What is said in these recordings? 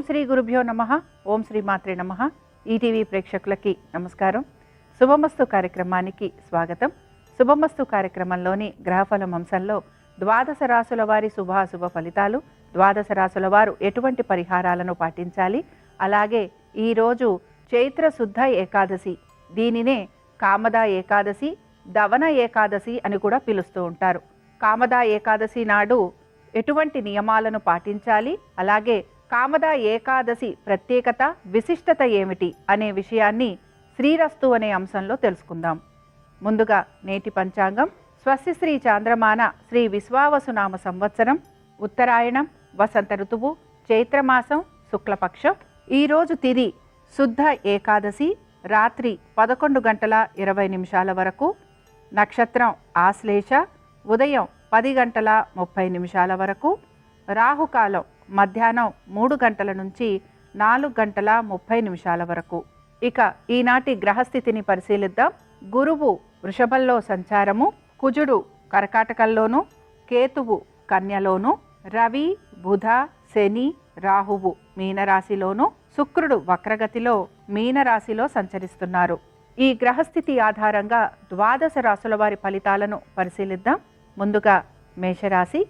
శ్రీ గురుభ్యో నమః. ఓం శ్రీ మాత్రే నమః. ఈటీవీ ప్రేక్షకులకి నమస్కారం. శుభమస్తు కార్యక్రమానికి స్వాగతం. శుభమస్తు కార్యక్రమంలోని గ్రహఫలం అంశంలో ద్వాదశ రాశుల వారి శుభాశుభ ఫలితాలు, ద్వాదశ రాశుల వారు ఎటువంటి పరిహారాలను పాటించాలి, అలాగే ఈరోజు చైత్ర శుద్ధ ఏకాదశి, దీనినే కామదా ఏకాదశి, దవన ఏకాదశి అని కూడా పిలుస్తూ ఉంటారు. కామదా ఏకాదశి నాడు ఎటువంటి నియమాలను పాటించాలి, అలాగే కామదా ఏకాదశి ప్రత్యేకత, విశిష్టత ఏమిటి అనే విషయాన్ని శ్రీరస్తు అనే అంశంలో తెలుసుకుందాం. ముందుగా నేటి పంచాంగం. స్వస్తిశ్రీ చాంద్రమాన శ్రీ విశ్వావసునామ సంవత్సరం, ఉత్తరాయణం, వసంత ఋతువు, చైత్రమాసం, శుక్లపక్షం. ఈరోజు తిథి శుద్ధ ఏకాదశి, రాత్రి 11:20 వరకు. నక్షత్రం ఆశ్లేష, ఉదయం 10:30 వరకు. రాహుకాలం మధ్యాహ్నం 3 నుంచి 4:30 వరకు. ఇక ఈనాటి గ్రహస్థితిని పరిశీలిద్దాం. గురువు వృషభంలో సంచారము, కుజుడు కర్కాటకంలోను, కేతువు కన్యలోను, రవి, బుధ, శని, రాహువు మీనరాశిలోను, శుక్రుడు వక్రగతిలో మీనరాశిలో సంచరిస్తున్నారు. ఈ గ్రహస్థితి ఆధారంగా ద్వాదశ రాశుల వారి ఫలితాలను పరిశీలిద్దాం. ముందుగా మేషరాశి.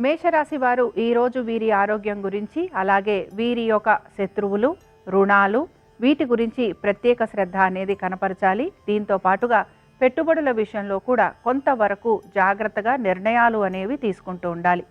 మేషరాశి వారు ఈరోజు వీరి ఆరోగ్యం గురించి, అలాగే వీరి యొక్క శత్రువులు, రుణాలు, వీటి గురించి ప్రత్యేక శ్రద్ధ అనేది కనపరచాలి. దీంతో పాటుగా పెట్టుబడుల విషయంలో కూడా కొంతవరకు జాగ్రత్తగా నిర్ణయాలు అనేవి తీసుకుంటూ ఉండాలి.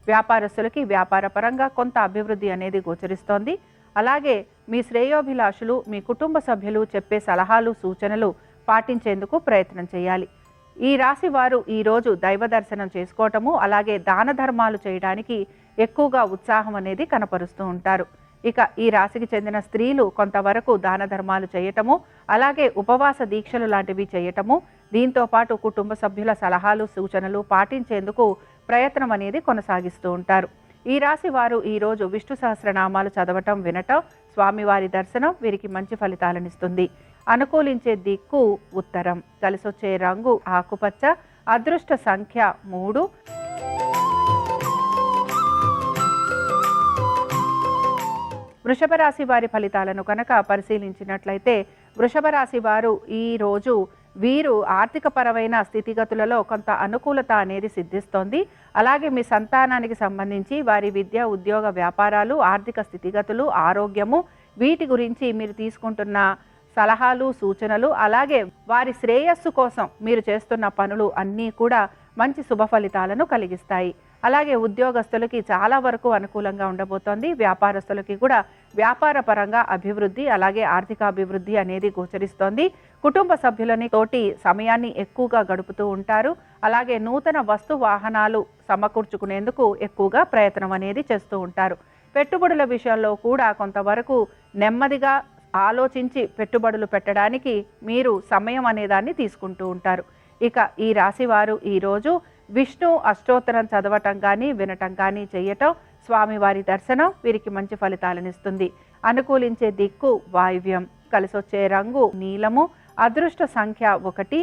వ్యాపారస్తులకి వ్యాపారపరంగా కొంత అభివృద్ధి అనేది గోచరిస్తోంది. అలాగే మీ శ్రేయోభిలాషులు, మీ కుటుంబ సభ్యులు చెప్పే సలహాలు, సూచనలు పాటించేందుకు ప్రయత్నం చేయాలి. ఈ రాశి వారు ఈరోజు దైవ దర్శనం చేసుకోవటము, అలాగే దాన ధర్మాలు చేయడానికి ఎక్కువగా ఉత్సాహం అనేది కనపరుస్తూ ఉంటారు. ఇక ఈ రాశికి చెందిన స్త్రీలు కొంతవరకు దాన ధర్మాలు చేయటము, అలాగే ఉపవాస దీక్షలు లాంటివి చేయటము, దీంతో పాటు కుటుంబ సభ్యుల సలహాలు, సూచనలు పాటించేందుకు ప్రయత్నం అనేది కొనసాగిస్తూ ఉంటారు. ఈ రాశి వారు ఈరోజు విష్ణు సహస్రనామాలు చదవటం, వినటం, స్వామివారి దర్శనం వీరికి మంచి ఫలితాలనిస్తుంది. అనుకూలించే దిక్కు ఉత్తరం, కలిసొచ్చే రంగు ఆకుపచ్చ, అదృష్ట సంఖ్య 3. వృషభ రాశి వారి ఫలితాలను కనుక పరిశీలించినట్లయితే, వృషభ రాశి వారు ఈరోజు వీరు ఆర్థిక పరమైన స్థితిగతులలో కొంత అనుకూలత అనేది సిద్ధిస్తోంది. అలాగే మీ సంతానానికి సంబంధించి వారి విద్య, ఉద్యోగ, వ్యాపారాలు, ఆర్థిక స్థితిగతులు, ఆరోగ్యము, వీటి గురించి మీరు తీసుకుంటున్న సలహాలు, సూచనలు, అలాగే వారి శ్రేయస్సు కోసం మీరు చేస్తున్న పనులు అన్నీ కూడా మంచి శుభ ఫలితాలను కలిగిస్తాయి. అలాగే ఉద్యోగస్తులకి చాలా వరకు అనుకూలంగా ఉండబోతోంది. వ్యాపారస్తులకి కూడా వ్యాపార పరంగా అభివృద్ధి, అలాగే ఆర్థిక అభివృద్ధి అనేది గోచరిస్తోంది. కుటుంబ సభ్యులని తోటి సమయాన్ని ఎక్కువగా గడుపుతూ ఉంటారు. అలాగే నూతన వస్తు వాహనాలు సమకూర్చుకునేందుకు ఎక్కువగా ప్రయత్నం అనేది చేస్తూ ఉంటారు. పెట్టుబడుల విషయంలో కూడా కొంతవరకు నెమ్మదిగా ఆలోచించి పెట్టుబడులు పెట్టడానికి మీరు సమయం అనేదాన్ని తీసుకుంటూ ఉంటారు. ఇక ఈ రాశి వారు ఈరోజు విష్ణు అష్టోత్తరం చదవటం కానీ, వినటం కానీ చేయటం, స్వామివారి దర్శనం వీరికి మంచి ఫలితాలనిస్తుంది. అనుకూలించే దిక్కు వాయువ్యం, కలిసొచ్చే రంగు నీలము, అదృష్ట సంఖ్య 1.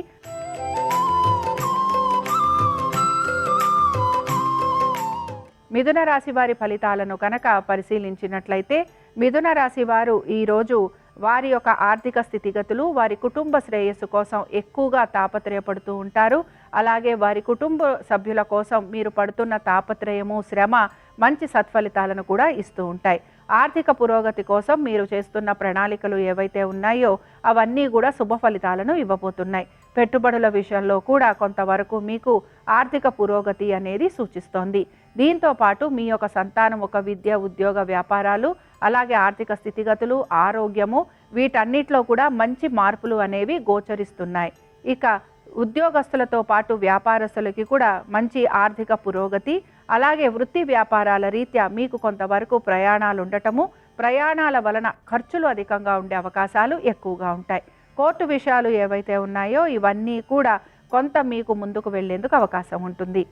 మిథున రాశి వారి ఫలితాలను కనుక పరిశీలించినట్లయితే, మిథున రాశి వారు ఈరోజు వారి యొక్క ఆర్థిక స్థితిగతులు, వారి కుటుంబ శ్రేయస్సు కోసం ఎక్కువగా తాపత్రయపడుతూ ఉంటారు. అలాగే వారి కుటుంబ సభ్యుల కోసం మీరు పడుతున్న తాపత్రయము, శ్రమ మంచి సత్ఫలితాలను కూడా ఇస్తూ ఉంటాయి. ఆర్థిక పురోగతి కోసం మీరు చేస్తున్న ప్రణాళికలు ఏవైతే ఉన్నాయో అవన్నీ కూడా శుభ ఫలితాలను ఇవ్వబోతున్నాయి. పెట్టుబడుల విషయంలో కూడా కొంతవరకు మీకు ఆర్థిక పురోగతి అనేది సూచిస్తోంది. దీంతో పాటు మీ యొక్క సంతానం ఒక విద్య, ఉద్యోగ, వ్యాపారాలు, అలాగే ఆర్థిక స్థితిగతులు, ఆరోగ్యము, వీటన్నిటిలో కూడా మంచి మార్పులు అనేవి గోచరిస్తున్నాయి. ఇక ఉద్యోగస్తులతో పాటు వ్యాపారస్తులకి కూడా మంచి ఆర్థిక పురోగతి, అలాగే వృత్తి వ్యాపారాల రీత్యా మీకు కొంతవరకు ప్రయాణాలు ఉండటము, ప్రయాణాల వలన ఖర్చులు అధికంగా ఉండే అవకాశాలు ఎక్కువగా ఉంటాయి. కోర్టు విషయాలు ఏవైతే ఉన్నాయో ఇవన్నీ కూడా కొంత మీకు ముందుకు వెళ్లేందుకు అవకాశం ఉంటుంది.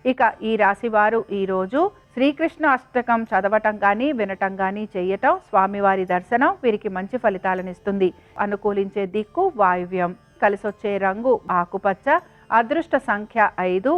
ఇక ఈ రాశి వారు ఈరోజు శ్రీకృష్ణ అష్టకం చదవటం కానీ, వినటం కానీ చేయటం, స్వామివారి దర్శనం వీరికి మంచి ఫలితాలనిస్తుంది. అనుకూలించే దిక్కు వాయువ్యం, కలిసొచ్చే రంగు ఆకుపచ్చ, అదృష్ట సంఖ్య 5.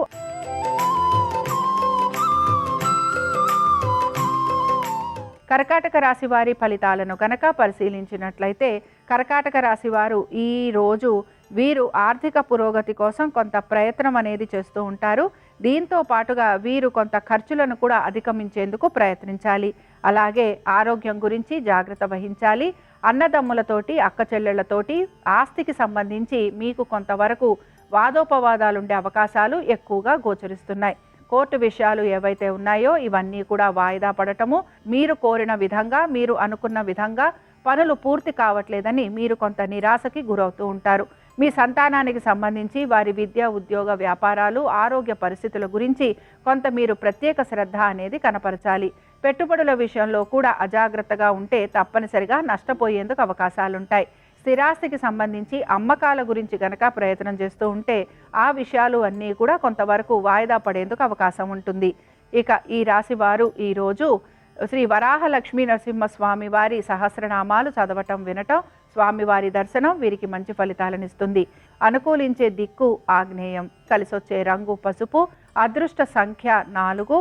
కర్కాటక రాశి వారి ఫలితాలను కనుక పరిశీలించినట్లయితే కర్కాటక రాశి వారు ఈ రోజు వీరు ఆర్థిక పురోగతి కోసం కొంత ప్రయత్నం అనేది చేస్తూ ఉంటారు. దీంతో పాటుగా వీరు కొంత ఖర్చులను కూడా అధిగమించేందుకు ప్రయత్నించాలి. అలాగే ఆరోగ్యం గురించి జాగ్రత్త వహించాలి. అన్నదమ్ములతోటి అక్క చెల్లెళ్లతోటి ఆస్తికి సంబంధించి మీకు కొంతవరకు వాదోపవాదాలుండే అవకాశాలు ఎక్కువగా గోచరిస్తున్నాయి. కోర్టు విషయాలు ఏవైతే ఉన్నాయో ఇవన్నీ కూడా వాయిదా పడటము, మీరు కోరిన విధంగా మీరు అనుకున్న విధంగా పనులు పూర్తి కావట్లేదని మీరు కొంత నిరాశకి గురవుతూ ఉంటారు. మీ సంతానానికి సంబంధించి వారి విద్య, ఉద్యోగ, వ్యాపారాలు, ఆరోగ్య పరిస్థితుల గురించి కొంత మీరు ప్రత్యేక శ్రద్ధ అనేది కనపరచాలి. పెట్టుబడుల విషయంలో కూడా అజాగ్రత్తగా ఉంటే తప్పనిసరిగా నష్టపోయేందుకు అవకాశాలుంటాయి. స్థిరాస్తికి సంబంధించి అమ్మకాల గురించి గనక ప్రయత్నం చేస్తూ ఉంటే ఆ విషయాలు అన్నీ కూడా కొంతవరకు వాయిదా పడేందుకు అవకాశం ఉంటుంది. ఇక ఈ రాశి వారు ఈరోజు శ్రీ వరాహ లక్ష్మీ నరసింహస్వామి వారి సహస్రనామాలు చదవటం, వినటం, స్వామివారి దర్శనం వీరికి మంచి ఫలితాలను ఇస్తుంది. అనుకూలించే దిక్కు ఆగ్నేయం, కలిసొచ్చే రంగు పసుపు, అదృష్ట సంఖ్య 4.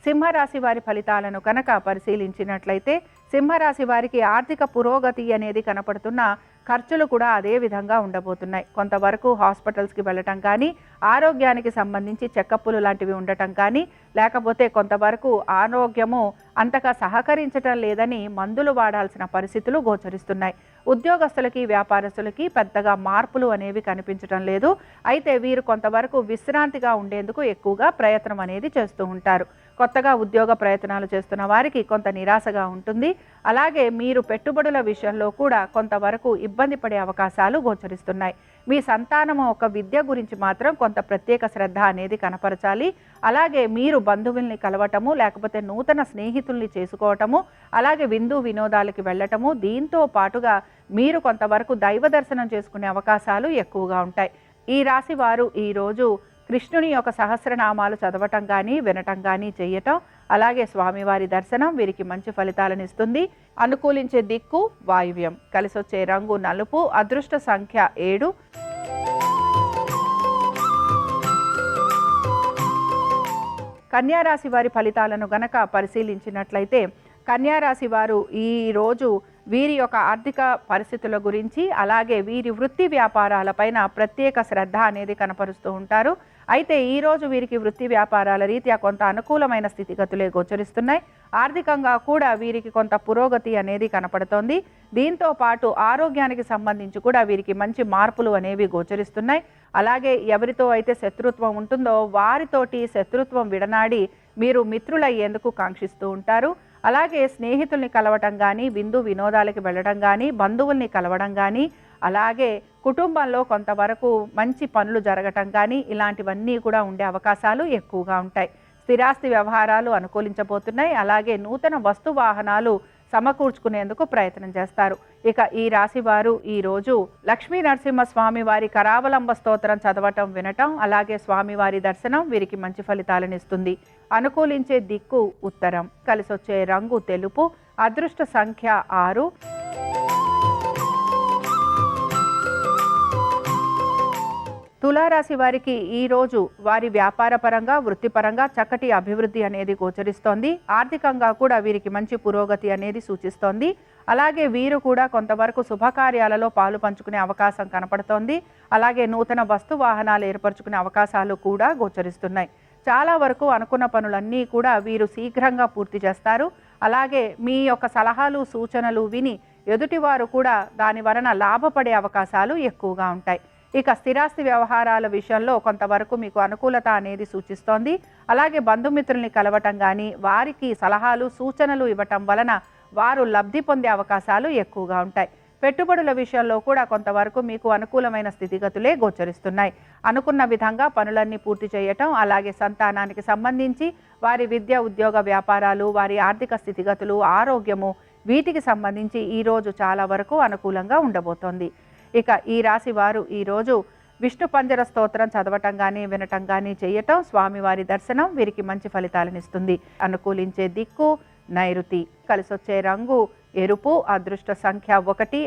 సింహరాశి వారి ఫలితాలను కనుక పరిశీలించినట్లయితే సింహరాశి వారికి ఆర్థిక పురోగతి అనేది కనపడుతున్న ఖర్చులు కూడా అదే విధంగా ఉండబోతున్నాయి. కొంతవరకు హాస్పిటల్స్కి వెళ్ళటం కానీ, ఆరోగ్యానికి సంబంధించి చెకప్పులు లాంటివి ఉండటం కానీ, లేకపోతే కొంతవరకు ఆరోగ్యము అంతగా సహకరించటం లేదని మందులు వాడాల్సిన పరిస్థితులు గోచరిస్తున్నాయి. ఉద్యోగస్తులకి, వ్యాపారస్తులకి పెద్దగా మార్పులు అనేవి కనిపించడం లేదు. అయితే వీరు కొంతవరకు విశ్రాంతిగా ఉండేందుకు ఎక్కువగా ప్రయత్నం అనేది చేస్తూ ఉంటారు. కొత్తగా ఉద్యోగ ప్రయత్నాలు చేస్తున్న వారికి కొంత నిరాశగా ఉంటుంది. అలాగే మీరు పెట్టుబడుల విషయంలో కూడా కొంతవరకు ఇబ్బంది పడే అవకాశాలు గోచరిస్తున్నాయి. మీ సంతానము ఒక విద్య గురించి మాత్రం కొంత ప్రత్యేక శ్రద్ధ అనేది కనపరచాలి. అలాగే మీరు బంధువుల్ని కలవటము, లేకపోతే నూతన స్నేహితుల్ని చేసుకోవటము, అలాగే విందు వినోదాలకి వెళ్ళటము, దీంతో పాటుగా మీరు కొంతవరకు దైవ దర్శనం చేసుకునే అవకాశాలు ఎక్కువగా ఉంటాయి. ఈ రాశి వారు ఈరోజు కృష్ణుని యొక్క సహస్రనామాలు చదవటం కానీ, వినటం కానీ చేయటం, అలాగే స్వామివారి దర్శనం వీరికి మంచి ఫలితాలను ఇస్తుంది. అనుకూలించే దిక్కు వాయువ్యం, కలిసొచ్చే రంగు నలుపు, అదృష్ట సంఖ్య 7. కన్యారాశి వారి ఫలితాలను గనక పరిశీలించినట్లయితే కన్యారాశి వారు ఈరోజు వీరి యొక్క ఆర్థిక పరిస్థితుల గురించి, అలాగే వీరి వృత్తి వ్యాపారాలపైన ప్రత్యేక శ్రద్ధ అనేది కనపరుస్తూ ఉంటారు. అయితే ఈరోజు వీరికి వృత్తి వ్యాపారాల రీత్యా కొంత అనుకూలమైన స్థితిగతులే గోచరిస్తున్నాయి. ఆర్థికంగా కూడా వీరికి కొంత పురోగతి అనేది కనపడుతోంది. దీంతో పాటు ఆరోగ్యానికి సంబంధించి కూడా వీరికి మంచి మార్పులు అనేవి గోచరిస్తున్నాయి. అలాగే ఎవరితో అయితే శత్రుత్వం ఉంటుందో వారితోటి శత్రుత్వం విడనాడి మీరు మిత్రులయ్యేందుకు కాంక్షిస్తూ ఉంటారు. అలాగే స్నేహితుల్ని కలవటం కానీ, విందు వినోదాలకి వెళ్ళడం కానీ, బంధువుల్ని కలవడం కానీ, అలాగే కుటుంబంలో కొంతవరకు మంచి పనులు జరగటం కానీ, ఇలాంటివన్నీ కూడా ఉండే అవకాశాలు ఎక్కువగా ఉంటాయి. స్థిరాస్తి వ్యవహారాలు అనుకూలించబోతున్నాయి. అలాగే నూతన వస్తు వాహనాలు సమకూర్చుకునేందుకు ప్రయత్నం చేస్తారు. ఇక ఈ రాశి వారు ఈరోజు లక్ష్మీ నరసింహస్వామి వారి కరావలంబ స్తోత్రం చదవటం, వినటం, అలాగే స్వామివారి దర్శనం వీరికి మంచి ఫలితాలను ఇస్తుంది. అనుకూలించే దిక్కు ఉత్తరం, కలిసొచ్చే రంగు తెలుపు, అదృష్ట సంఖ్య 6. తులారాశి వారికి ఈరోజు వారి వ్యాపార పరంగా, వృత్తిపరంగా చక్కటి అభివృద్ధి అనేది గోచరిస్తోంది. ఆర్థికంగా కూడా వీరికి మంచి పురోగతి అనేది సూచిస్తోంది. అలాగే వీరు కూడా కొంతవరకు శుభకార్యాలలో పాలు పంచుకునే అవకాశం కనపడుతోంది. అలాగే నూతన వస్తు వాహనాలు ఏర్పరచుకునే అవకాశాలు కూడా గోచరిస్తున్నాయి. చాలా వరకు అనుకున్న పనులన్నీ కూడా వీరు శీఘ్రంగా పూర్తి చేస్తారు. అలాగే మీ యొక్క సలహాలు, సూచనలు విని ఎదుటివారు కూడా దాని వలన లాభపడే అవకాశాలు ఎక్కువగా ఉంటాయి. ఇక స్థిరాస్తి వ్యవహారాల విషయంలో కొంతవరకు మీకు అనుకూలత అనేది సూచిస్తోంది. అలాగే బంధుమిత్రుల్ని కలవటం కానీ, వారికి సలహాలు, సూచనలు ఇవ్వటం వలన వారు లబ్ధి పొందే అవకాశాలు ఎక్కువగా ఉంటాయి. పెట్టుబడుల విషయంలో కూడా కొంతవరకు మీకు అనుకూలమైన స్థితిగతులే గోచరిస్తున్నాయి. అనుకున్న విధంగా పనులన్నీ పూర్తి చేయటం, అలాగే సంతానానికి సంబంధించి వారి విద్య, ఉద్యోగ, వ్యాపారాలు, వారి ఆర్థిక స్థితిగతులు, ఆరోగ్యము వీటికి సంబంధించి ఈరోజు చాలా వరకు అనుకూలంగా ఉండబోతోంది. ఇక ఈ రాశి వారు ఈరోజు విష్ణు పంజర స్తోత్రం చదవటం కానీ, వినటం కానీ చేయటం, స్వామివారి దర్శనం వీరికి మంచి ఫలితాలను ఇస్తుంది. అనుకూలించే దిక్కు నైరుతి, కలిసొచ్చే రంగు ఎరుపు, అదృష్ట సంఖ్య 1.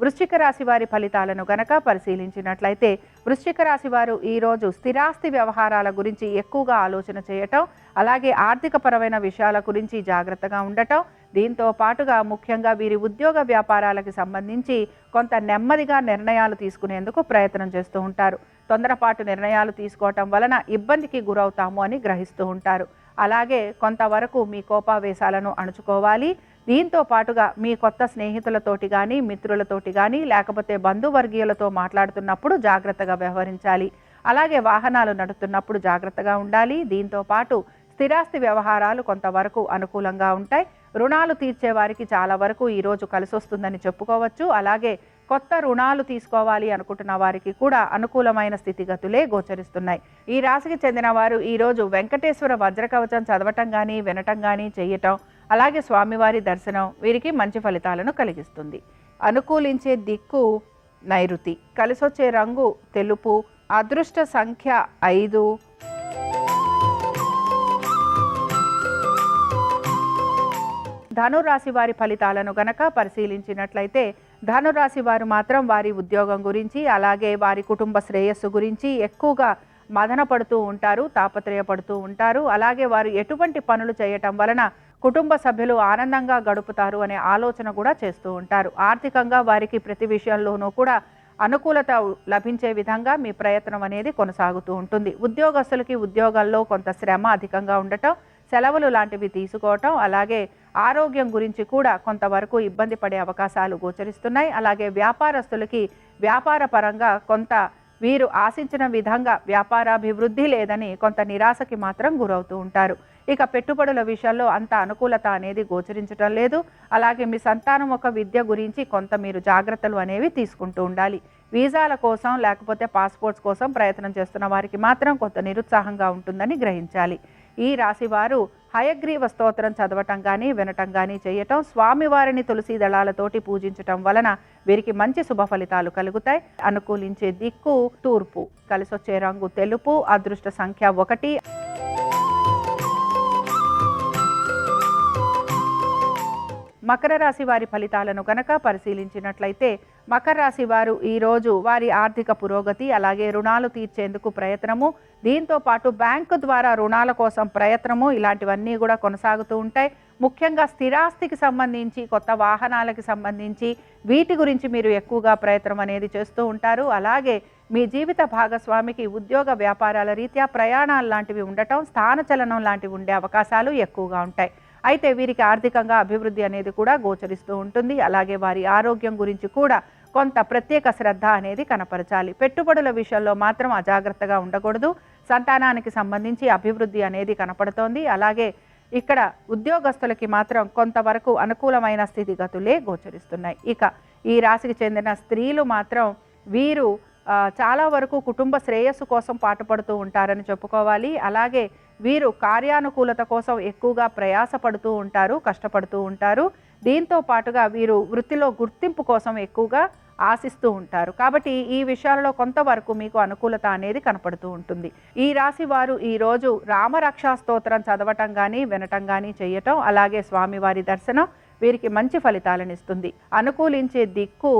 వృశ్చిక రాశి వారి ఫలితాలను గనక పరిశీలించినట్లయితే వృశ్చిక రాశి వారు ఈరోజు స్థిరాస్తి వ్యవహారాల గురించి ఎక్కువగా ఆలోచన చేయటం, అలాగే ఆర్థికపరమైన విషయాల గురించి జాగ్రత్తగా ఉండటం, దీంతో పాటుగా ముఖ్యంగా వీరి ఉద్యోగ వ్యాపారాలకు సంబంధించి కొంత నెమ్మదిగా నిర్ణయాలు తీసుకునేందుకు ప్రయత్నం చేస్తూ ఉంటారు. తొందరపాటు నిర్ణయాలు తీసుకోవటం వలన ఇబ్బందికి గురవుతాము అని గ్రహిస్తూ ఉంటారు. అలాగే కొంతవరకు మీ కోపావేశాలను అణుచుకోవాలి. దీంతో పాటుగా మీ కొత్త స్నేహితులతోటి కానీ, మిత్రులతోటి కానీ, లేకపోతే బంధువర్గీయులతో మాట్లాడుతున్నప్పుడు జాగ్రత్తగా వ్యవహరించాలి. అలాగే వాహనాలు నడుపుతున్నప్పుడు జాగ్రత్తగా ఉండాలి. దీంతో పాటు స్థిరాస్తి వ్యవహారాలు కొంతవరకు అనుకూలంగా ఉంటాయి. రుణాలు తీర్చే వారికి చాలా వరకు ఈరోజు కలిసొస్తుందని చెప్పుకోవచ్చు. అలాగే కొత్త రుణాలు తీసుకోవాలి అనుకుంటున్న వారికి కూడా అనుకూలమైన స్థితిగతులే గోచరిస్తున్నాయి. ఈ రాశికి చెందిన వారు ఈరోజు వెంకటేశ్వర వజ్రకవచం చదవటం కానీ, వినటం కానీ చేయటం, అలాగే స్వామివారి దర్శనం వీరికి మంచి ఫలితాలను కలిగిస్తుంది. అనుకూలించే దిక్కు నైరుతి, కలిసొచ్చే రంగు తెలుపు, అదృష్ట సంఖ్య 5. ధనురాశి వారి ఫలితాలను గనక పరిశీలించినట్లయితే ధనురాశి వారు మాత్రం వారి ఉద్యోగం గురించి, అలాగే వారి కుటుంబ శ్రేయస్సు గురించి ఎక్కువగా మదన పడుతూ ఉంటారు, తాపత్రయపడుతూ ఉంటారు. అలాగే వారు ఎటువంటి పనులు చేయటం వలన కుటుంబ సభ్యులు ఆనందంగా గడుపుతారు అనే ఆలోచన కూడా చేస్తూ ఉంటారు. ఆర్థికంగా వారికి ప్రతి విషయంలోనూ కూడా అనుకూలత లభించే విధంగా మీ ప్రయత్నం అనేది కొనసాగుతూ ఉంటుంది. ఉద్యోగస్తులకి ఉద్యోగాల్లో కొంత శ్రమ అధికంగా ఉండటం, సెలవులు లాంటివి తీసుకోవటం, అలాగే ఆరోగ్యం గురించి కూడా కొంతవరకు ఇబ్బంది పడే అవకాశాలు గోచరిస్తున్నాయి. అలాగే వ్యాపారస్తులకి వ్యాపార పరంగా కొంత వీరు ఆశించిన విధంగా వ్యాపారాభివృద్ధి లేదని కొంత నిరాశకి మాత్రం గురవుతూ ఉంటారు. ఇక పెట్టుబడుల విషయంలో అంత అనుకూలత అనేది గోచరించడం లేదు. అలాగే మీ సంతానం ఒక విద్య గురించి కొంత మీరు జాగ్రత్తలు అనేవి తీసుకుంటూ ఉండాలి. వీసాల కోసం లేకపోతే పాస్పోర్ట్స్ కోసం ప్రయత్నం చేస్తున్న వారికి మాత్రం కొంత నిరుత్సాహంగా ఉంటుందని గ్రహించాలి. ఈ రాశి వారు హయగ్రీవ స్తోత్రం చదవటం కానీ, వినటం కానీ చేయటం, స్వామివారిని తులసి దళాలతోటి పూజించటం వలన వీరికి మంచి శుభ ఫలితాలు కలుగుతాయి. అనుకూలించే దిక్కు తూర్పు, కలిసొచ్చే రంగు తెలుపు, అదృష్ట సంఖ్య 1. మకర రాశి వారి ఫలితాలను కనుక పరిశీలించినట్లయితే మకర రాశి వారు ఈరోజు వారి ఆర్థిక పురోగతి, అలాగే రుణాలు తీర్చేందుకు ప్రయత్నము, దీంతో పాటు బ్యాంకు ద్వారా రుణాల కోసం ప్రయత్నము ఇలాంటివన్నీ కూడా కొనసాగుతూ ఉంటాయి. ముఖ్యంగా స్థిరాస్తికి సంబంధించి, కొత్త వాహనాలకి సంబంధించి వీటి గురించి మీరు ఎక్కువగా ప్రయత్నం అనేది చేస్తూ ఉంటారు. అలాగే మీ జీవిత భాగస్వామికి ఉద్యోగ వ్యాపారాల రీత్యా ప్రయాణాలు లాంటివి ఉండటం, స్థానచలనం లాంటివి ఉండే అవకాశాలు ఎక్కువగా ఉంటాయి. అయితే వీరికి ఆర్థికంగా అభివృద్ధి అనేది కూడా గోచరిస్తూ ఉంటుంది. అలాగే వారి ఆరోగ్యం గురించి కూడా కొంత ప్రత్యేక శ్రద్ధ అనేది కనపరచాలి. పెట్టుబడుల విషయంలో మాత్రం అజాగ్రత్తగా ఉండకూడదు. సంతానానికి సంబంధించి అభివృద్ధి అనేది కనపడుతోంది. అలాగే ఇక్కడ ఉద్యోగస్తులకి మాత్రం కొంతవరకు అనుకూలమైన స్థితిగతులే గోచరిస్తున్నాయి. ఇక ఈ రాశికి చెందిన స్త్రీలు మాత్రం వీరు చాలా వరకు కుటుంబ శ్రేయస్సు కోసం పాటుపడుతూ ఉంటారని చెప్పుకోవాలి. అలాగే వీరు కార్యానుకూలత కోసం ఎక్కువగా ప్రయాసపడుతూ ఉంటారు, కష్టపడుతూ ఉంటారు. దీంతో పాటుగా వీరు వృత్తిలో గుర్తింపు కోసం ఎక్కువగా ఆశిస్తూ ఉంటారు. కాబట్టి ఈ విషయాలలో కొంతవరకు మీకు అనుకూలత అనేది కనపడుతూ ఉంటుంది. ఈ రాశి వారు ఈరోజు రామరక్షా స్తోత్రం చదవటం కానీ, వినటం కానీ చేయటం, అలాగే స్వామివారి దర్శనం వీరికి మంచి ఫలితాలను ఇస్తుంది. అనుకూలించే దిక్కు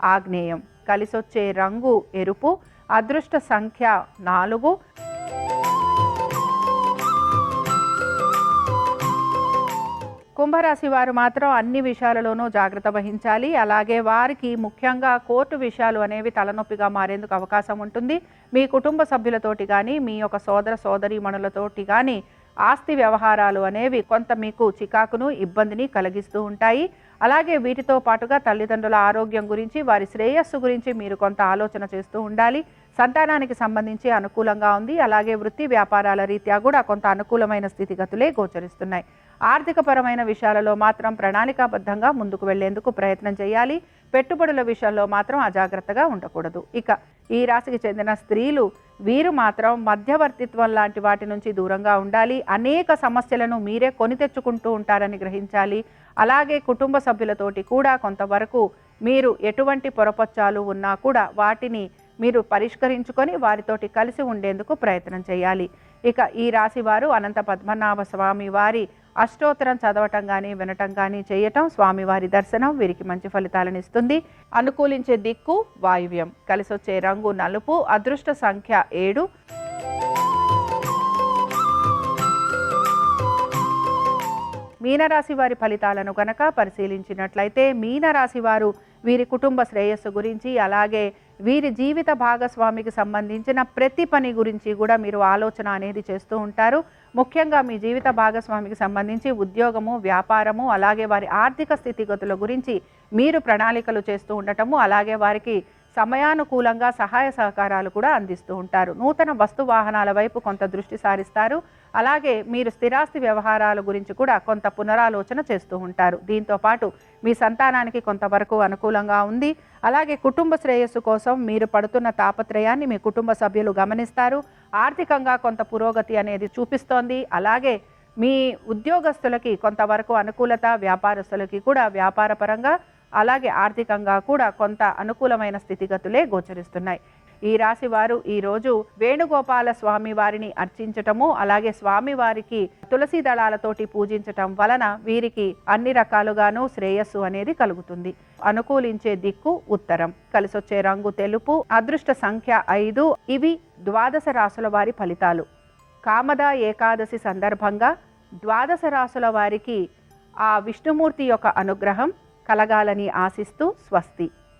ఆగ్నేయం, కలిసొచ్చే రంగు ఎరుపు, అదృష్ట సంఖ్య 4. కుంభరాశి వారు మాత్రం అన్ని విషయాలలోనూ జాగ్రత్త వహించాలి. అలాగే వారికి ముఖ్యంగా కోర్టు విషయాలు అనేవి తలనొప్పిగా మారేందుకు అవకాశం ఉంటుంది. మీ కుటుంబ సభ్యులతోటి కానీ, మీ యొక్క సోదర సోదరీమణులతోటి కానీ ఆస్తి వ్యవహారాలు అనేవి కొంత మీకు చికాకును, ఇబ్బందిని కలిగిస్తూ ఉంటాయి. అలాగే వీటితో పాటుగా తల్లిదండ్రుల ఆరోగ్యం గురించి, వారి శ్రేయస్సు గురించి మీరు కొంత ఆలోచన చేస్తూ ఉండాలి. సంతానానికి సంబంధించి అనుకూలంగా ఉంది. అలాగే వృత్తి వ్యాపారాల రీత్యా కూడా కొంత అనుకూలమైన స్థితిగతులే గోచరిస్తున్నాయి. ఆర్థికపరమైన విషయాలలో మాత్రం ప్రణాళికాబద్ధంగా ముందుకు వెళ్లేందుకు ప్రయత్నం చేయాలి. పెట్టుబడుల విషయంలో మాత్రం అజాగ్రత్తగా ఉండకూడదు. ఇక ఈ రాశికి చెందిన స్త్రీలు వీరు మాత్రం మధ్యవర్తిత్వం లాంటి వాటి నుంచి దూరంగా ఉండాలి. అనేక సమస్యలను మీరే కొని తెచ్చుకుంటూ ఉంటారని గ్రహించాలి. అలాగే కుటుంబ సభ్యులతోటి కూడా కొంతవరకు మీరు ఎటువంటి పొరపచ్చాలు ఉన్నా కూడా వాటిని మీరు పరిష్కరించుకొని వారితోటి కలిసి ఉండేందుకు ప్రయత్నం చేయాలి. ఇక ఈ రాశి వారు అనంత పద్మనాభ స్వామి వారి అష్టోత్తరం చదవటం కానీ వినటం కానీ చేయటం, స్వామివారి దర్శనం వీరికి మంచి ఫలితాలను ఇస్తుంది. అనుకూలించే దిక్కు వాయువ్యం, కలిసొచ్చే రంగు నలుపు, అదృష్ట సంఖ్య 7. మీనరాశి వారి ఫలితాలను కనుక పరిశీలించినట్లయితే మీనరాశి వారు వీరి కుటుంబ శ్రేయస్సు గురించి, అలాగే వీరి జీవిత భాగస్వామికి సంబంధించిన ప్రతి పని గురించి కూడా మీరు ఆలోచన అనేది చేస్తూ ఉంటారు. ముఖ్యంగా మీ జీవిత భాగస్వామికి సంబంధించి ఉద్యోగము, వ్యాపారము, అలాగే వారి ఆర్థిక స్థితిగతుల గురించి మీరు ప్రణాళికలు చేస్తూ ఉండటము, అలాగే వారికి సమయానుకూలంగా సహాయ సహకారాలు కూడా అందిస్తూ ఉంటారు. నూతన వస్తు వాహనాల వైపు కొంత దృష్టి సారిస్తారు. అలాగే మీరు స్థిరాస్తి వ్యవహారాల గురించి కూడా కొంత పునరాలోచన చేస్తూ ఉంటారు. దీంతో పాటు మీ సంతానానికి కొంతవరకు అనుకూలంగా ఉంది. అలాగే కుటుంబ శ్రేయస్సు కోసం మీరు పడుతున్న తాపత్రయాన్ని మీ కుటుంబ సభ్యులు గమనిస్తారు. ఆర్థికంగా కొంత పురోగతి అనేది చూపిస్తోంది. అలాగే మీ ఉద్యోగస్తులకి కొంతవరకు అనుకూలత, వ్యాపారస్తులకి కూడా వ్యాపారపరంగా అలాగే ఆర్థికంగా కూడా కొంత అనుకూలమైన స్థితిగతులే గోచరిస్తున్నాయి. ఈ రాశి వారు ఈరోజు వేణుగోపాల స్వామి వారిని అర్చించటము, అలాగే స్వామివారికి తులసి దళాలతోటి పూజించటం వలన వీరికి అన్ని రకాలుగాను శ్రేయస్సు అనేది కలుగుతుంది. అనుకూలించే దిక్కు ఉత్తరం, కలిసొచ్చే రంగు తెలుపు, అదృష్ట సంఖ్య 5. ఇవి ద్వాదశ రాశుల వారి ఫలితాలు. కామద ఏకాదశి సందర్భంగా ద్వాదశ రాశుల వారికి ఆ విష్ణుమూర్తి యొక్క అనుగ్రహం కలగాలని ఆశిస్తూ స్వస్తి.